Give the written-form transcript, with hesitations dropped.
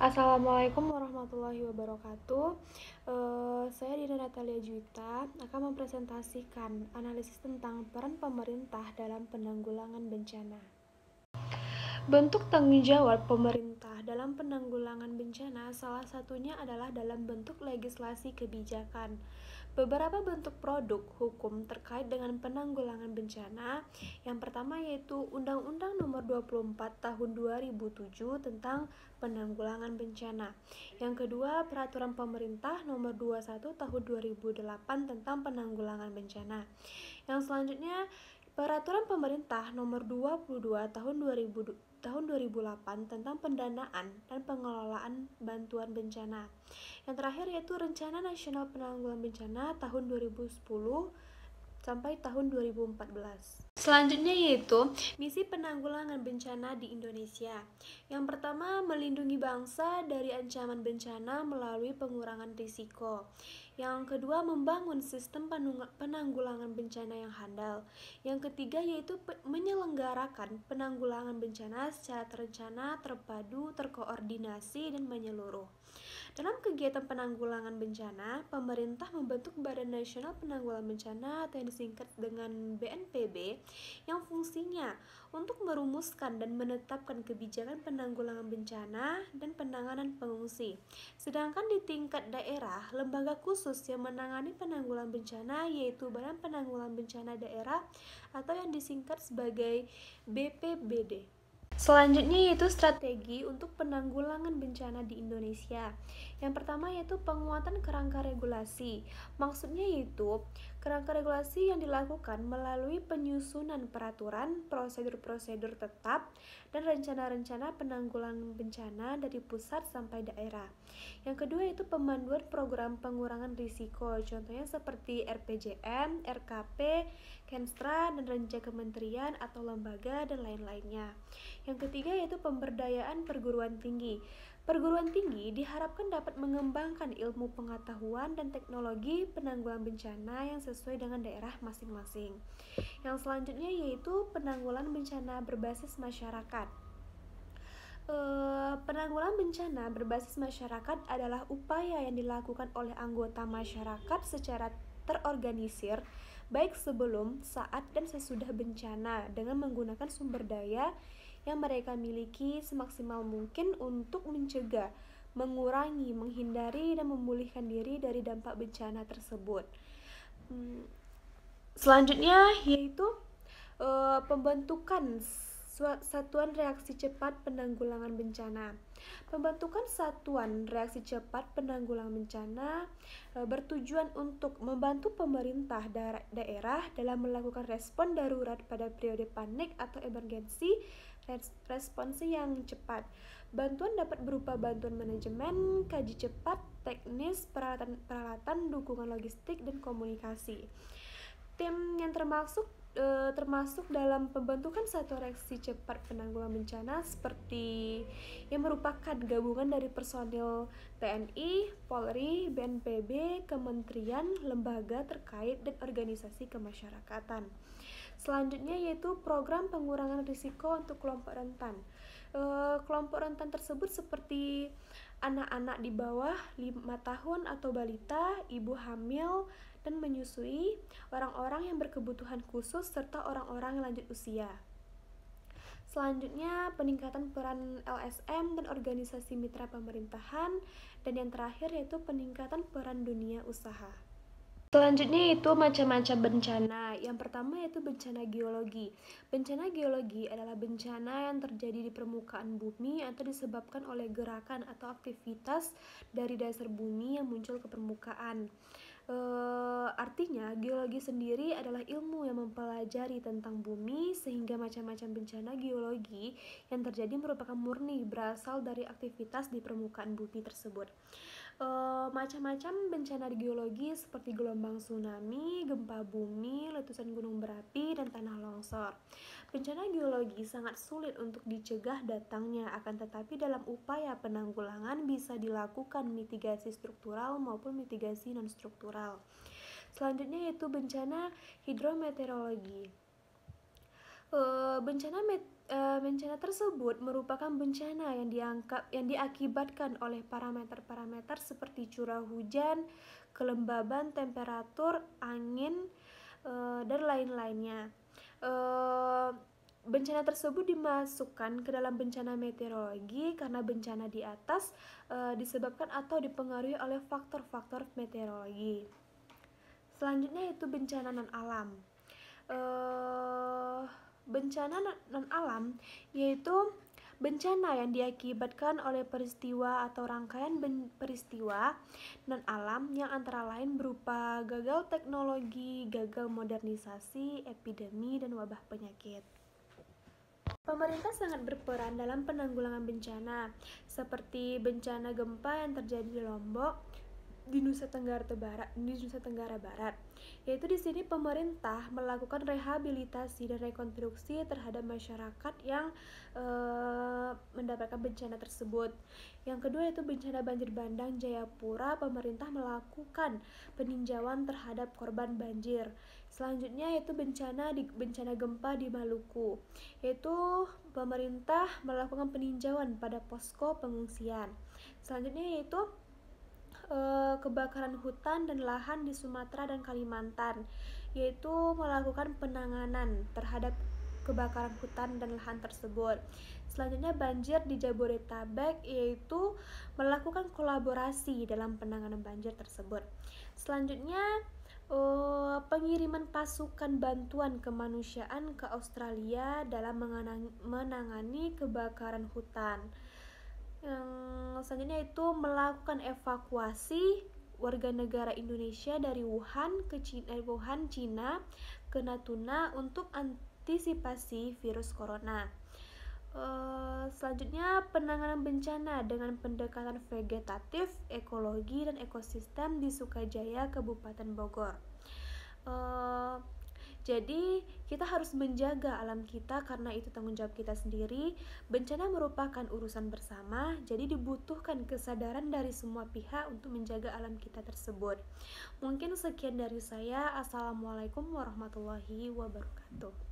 Assalamualaikum warahmatullahi wabarakatuh. Saya Dina Natalia Juwita akan mempresentasikan analisis tentang peran pemerintah dalam penanggulangan bencana. Bentuk tanggung jawab pemerintah dalam penanggulangan bencana salah satunya adalah dalam bentuk legislasi kebijakan. Beberapa bentuk produk hukum terkait dengan penanggulangan bencana. Yang pertama yaitu Undang-Undang Nomor 24 Tahun 2007 tentang penanggulangan bencana. Yang kedua, Peraturan Pemerintah Nomor 21 Tahun 2008 tentang penanggulangan bencana. Yang selanjutnya, Peraturan Pemerintah Nomor 22 Tahun 2008 tentang pendanaan dan pengelolaan bantuan bencana. Yang terakhir yaitu Rencana Nasional Penanggulangan Bencana tahun 2010 sampai tahun 2014. Selanjutnya yaitu misi penanggulangan bencana di Indonesia. Yang pertama, melindungi bangsa dari ancaman bencana melalui pengurangan risiko. Yang kedua, membangun sistem penanggulangan bencana yang handal. Yang ketiga yaitu menyelenggarakan penanggulangan bencana secara terencana, terpadu, terkoordinasi, dan menyeluruh. Dalam kegiatan penanggulangan bencana, pemerintah membentuk Badan Nasional Penanggulangan Bencana atau yang disingkat dengan BNPB yang fungsinya untuk merumuskan dan menetapkan kebijakan penanggulangan bencana dan penanganan pengungsi. Sedangkan di tingkat daerah, lembaga khusus yang menangani penanggulangan bencana yaitu Badan Penanggulangan Bencana Daerah atau yang disingkat sebagai BPBD. Selanjutnya yaitu strategi untuk penanggulangan bencana di Indonesia. Yang pertama yaitu penguatan kerangka regulasi. Maksudnya yaitu kerangka regulasi yang dilakukan melalui penyusunan peraturan, prosedur-prosedur tetap, dan rencana-rencana penanggulangan bencana dari pusat sampai daerah. Yang kedua yaitu pemanduan program pengurangan risiko. Contohnya seperti RPJM, RKP, Kenstra, dan rencana kementerian atau lembaga, dan lain-lainnya. Yang ketiga yaitu pemberdayaan perguruan tinggi. Perguruan tinggi diharapkan dapat mengembangkan ilmu pengetahuan dan teknologi penanggulangan bencana yang sesuai dengan daerah masing-masing. Yang selanjutnya yaitu penanggulangan bencana berbasis masyarakat. Penanggulangan bencana berbasis masyarakat adalah upaya yang dilakukan oleh anggota masyarakat secara terorganisir baik sebelum, saat, dan sesudah bencana dengan menggunakan sumber daya yang mereka miliki semaksimal mungkin untuk mencegah, mengurangi, menghindari, dan memulihkan diri dari dampak bencana tersebut. Selanjutnya yaitu pembentukan Satuan Reaksi Cepat Penanggulangan Bencana. Pembentukan Satuan Reaksi Cepat Penanggulangan Bencana bertujuan untuk membantu pemerintah daerah dalam melakukan respon darurat pada periode panik atau emergensi, responsi yang cepat. Bantuan dapat berupa bantuan manajemen, kaji cepat, teknis, peralatan, dukungan logistik, dan komunikasi. Tim yang termasuk dalam pembentukan Satuan Reaksi Cepat Penanggulangan Bencana seperti yang merupakan gabungan dari personil TNI, Polri, BNPB, kementerian, lembaga terkait, dan organisasi kemasyarakatan. Selanjutnya yaitu program pengurangan risiko untuk kelompok rentan. Kelompok rentan tersebut seperti anak-anak di bawah 5 tahun atau balita, ibu hamil dan menyusui, orang-orang yang berkebutuhan khusus, serta orang-orang lanjut usia. Selanjutnya, peningkatan peran LSM dan organisasi mitra pemerintahan, dan yang terakhir yaitu peningkatan peran dunia usaha. Selanjutnya yaitu macam-macam bencana. Yang pertama yaitu bencana geologi. Bencana geologi adalah bencana yang terjadi di permukaan bumi atau disebabkan oleh gerakan atau aktivitas dari dasar bumi yang muncul ke permukaan. Artinya geologi sendiri adalah ilmu yang mempelajari tentang bumi, sehingga macam-macam bencana geologi yang terjadi merupakan murni berasal dari aktivitas di permukaan bumi tersebut. Macam-macam bencana geologi seperti gelombang tsunami, gempa bumi, letusan gunung berapi, dan tanah longsor. Bencana geologi sangat sulit untuk dicegah datangnya, akan tetapi dalam upaya penanggulangan bisa dilakukan mitigasi struktural maupun mitigasi non-struktural. Selanjutnya yaitu bencana hidrometeorologi. bencana tersebut merupakan bencana yang diakibatkan oleh parameter-parameter seperti curah hujan, kelembaban, temperatur, angin, dan lain-lainnya. Bencana tersebut dimasukkan ke dalam bencana meteorologi karena bencana di atas disebabkan atau dipengaruhi oleh faktor-faktor meteorologi. Selanjutnya itu bencana non-alam. Bencana non-alam yaitu bencana yang diakibatkan oleh peristiwa atau rangkaian peristiwa non-alam yang antara lain berupa gagal teknologi, gagal modernisasi, epidemi, dan wabah penyakit. Pemerintah sangat berperan dalam penanggulangan bencana, seperti bencana gempa yang terjadi di Lombok, di Nusa Tenggara Barat. Yaitu di sini pemerintah melakukan rehabilitasi dan rekonstruksi terhadap masyarakat yang mendapatkan bencana tersebut. Yang kedua yaitu bencana banjir bandang Jayapura, pemerintah melakukan peninjauan terhadap korban banjir. Selanjutnya yaitu bencana gempa di Maluku, yaitu pemerintah melakukan peninjauan pada posko pengungsian. Selanjutnya yaitu kebakaran hutan dan lahan di Sumatera dan Kalimantan, yaitu melakukan penanganan terhadap kebakaran hutan dan lahan tersebut. Selanjutnya banjir di Jabodetabek, yaitu melakukan kolaborasi dalam penanganan banjir tersebut. Selanjutnya pengiriman pasukan bantuan kemanusiaan ke Australia dalam menangani kebakaran hutan. Yang selanjutnya itu melakukan evakuasi warga negara Indonesia dari Wuhan, Cina ke Natuna untuk antisipasi virus corona. Selanjutnya penanganan bencana dengan pendekatan vegetatif, ekologi, dan ekosistem di Sukajaya, Kabupaten Bogor. Jadi kita harus menjaga alam kita karena itu tanggung jawab kita sendiri. Bencana merupakan urusan bersama, jadi dibutuhkan kesadaran dari semua pihak untuk menjaga alam kita tersebut. Mungkin sekian dari saya. Assalamualaikum warahmatullahi wabarakatuh.